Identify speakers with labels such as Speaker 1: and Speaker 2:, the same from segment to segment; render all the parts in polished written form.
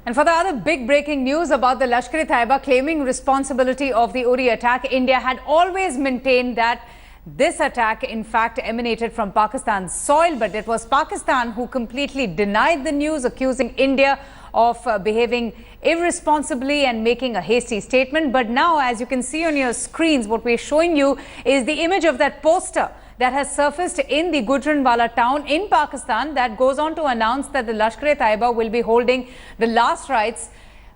Speaker 1: And for the other big breaking news about the Lashkar-e-Taiba claiming responsibility of the Uri attack, India had always maintained that this attack in fact emanated from Pakistan's soil, but it was Pakistan who completely denied the news, accusing India of behaving irresponsibly and making a hasty statement. But now, as you can see on your screens, what we're showing you is the image of that poster that has surfaced in the Gujranwala town in Pakistan that goes on to announce that the Lashkar-e-Taiba will be holding the last rites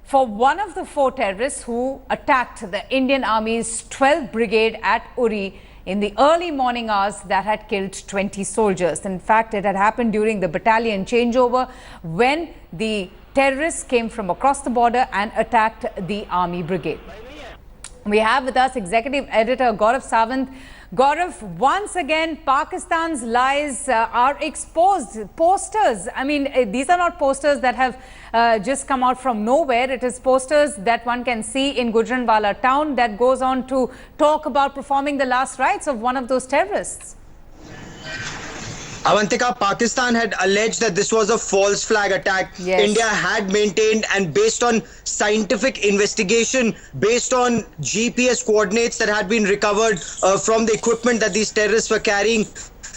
Speaker 1: for one of the 4 terrorists who attacked the Indian Army's 12th Brigade at Uri in the early morning hours that had killed 20 soldiers. In fact, it had happened during the battalion changeover when the terrorists came from across the border and attacked the Army Brigade. We have with us Executive Editor Gaurav Sawant. Gaurav, once again, Pakistan's lies are exposed. Posters, I mean, these are not posters that have just come out from nowhere. It is posters that one can see in Gujranwala town that goes on to talk about performing the last rites of one of those terrorists.
Speaker 2: Avantika, Pakistan had alleged that this was a false flag attack.
Speaker 1: Yes.
Speaker 2: India had maintained, and based on scientific investigation, based on GPS coordinates that had been recovered from the equipment that these terrorists were carrying,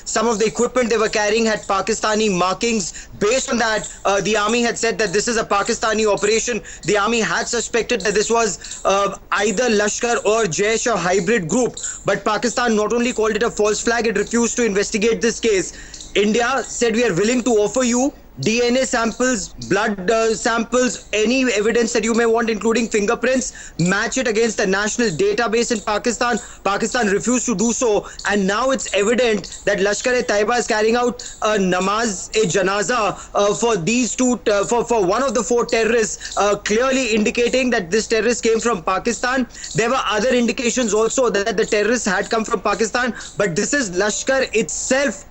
Speaker 2: some of the equipment they were carrying had Pakistani markings. Based on that, the army had said that this is a Pakistani operation. The army had suspected that this was either Lashkar or Jaish, a hybrid group. But Pakistan not only called it a false flag, it refused to investigate this case. India said, we are willing to offer you DNA samples, blood samples, any evidence that you may want, including fingerprints, match it against the national database in Pakistan. Pakistan refused to do so, and now it's evident that Lashkar-e-Taiba is carrying out a namaz-e-janaza for these two, for one of the 4 terrorists, clearly indicating that this terrorist came from Pakistan. There were other indications also that the terrorists had come from Pakistan, but this is Lashkar itself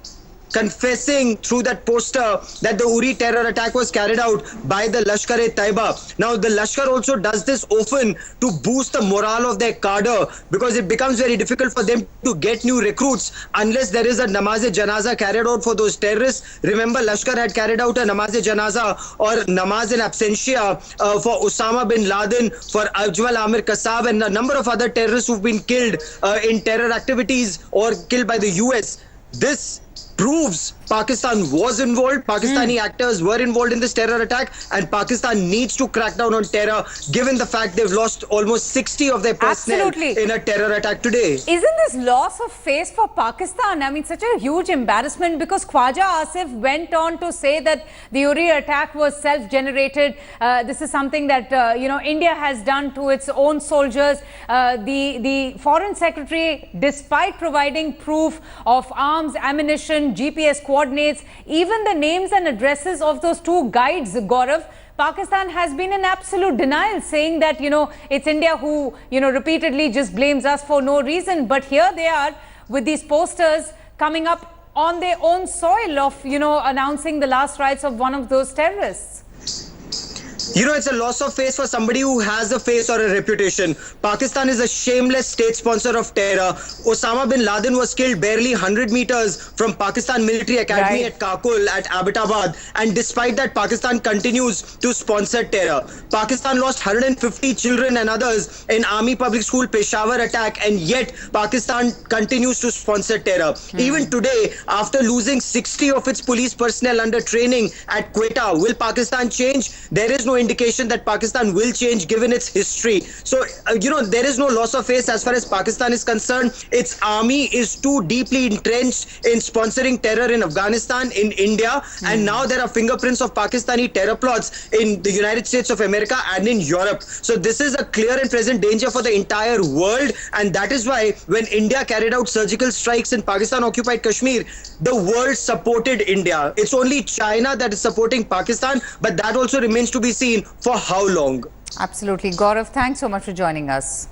Speaker 2: confessing through that poster that the Uri terror attack was carried out by the Lashkar-e-Taiba. Now, the Lashkar also does this often to boost the morale of their cadre, because it becomes very difficult for them to get new recruits unless there is a namaz-e-janaza carried out for those terrorists. Remember, Lashkar had carried out a namaz-e-janaza or namaz in absentia for Osama bin Laden, for Ajwal Amir Kasab, and a number of other terrorists who've been killed in terror activities or killed by the US. This proves Pakistan was involved, Pakistani actors were involved in this terror attack, and Pakistan needs to crack down on terror, given the fact they've lost almost 60 of their personnel in a terror attack today.
Speaker 1: Isn't this loss of face for Pakistan? I mean, such a huge embarrassment, because Khwaja Asif went on to say that the Uri attack was self-generated. This is something that, India has done to its own soldiers. The Foreign Secretary, despite providing proof of arms, ammunition, GPS coordinates, even the names and addresses of those 2 guides, Gaurav, Pakistan has been in absolute denial, saying that, it's India who, repeatedly just blames us for no reason. But here they are with these posters coming up on their own soil of, announcing the last rites of one of those terrorists.
Speaker 2: It's a loss of face for somebody who has a face or a reputation. Pakistan is a shameless state sponsor of terror. Osama bin Laden was killed barely 100 meters from Pakistan Military Academy at Kakul at Abbottabad. And despite that, Pakistan continues to sponsor terror. Pakistan lost 150 children and others in Army Public School Peshawar attack, and yet Pakistan continues to sponsor terror. Even today, after losing 60 of its police personnel under training at Quetta, will Pakistan change? There is no indication that Pakistan will change given its history. So, there is no loss of face as far as Pakistan is concerned. Its army is too deeply entrenched in sponsoring terror in Afghanistan, in India, and now there are fingerprints of Pakistani terror plots in the United States of America and in Europe. So this is a clear and present danger for the entire world, and that is why when India carried out surgical strikes in Pakistan-occupied Kashmir, the world supported India. It's only China that is supporting Pakistan, but that also remains to be seen for how long.
Speaker 1: Absolutely. Gaurav, thanks so much for joining us.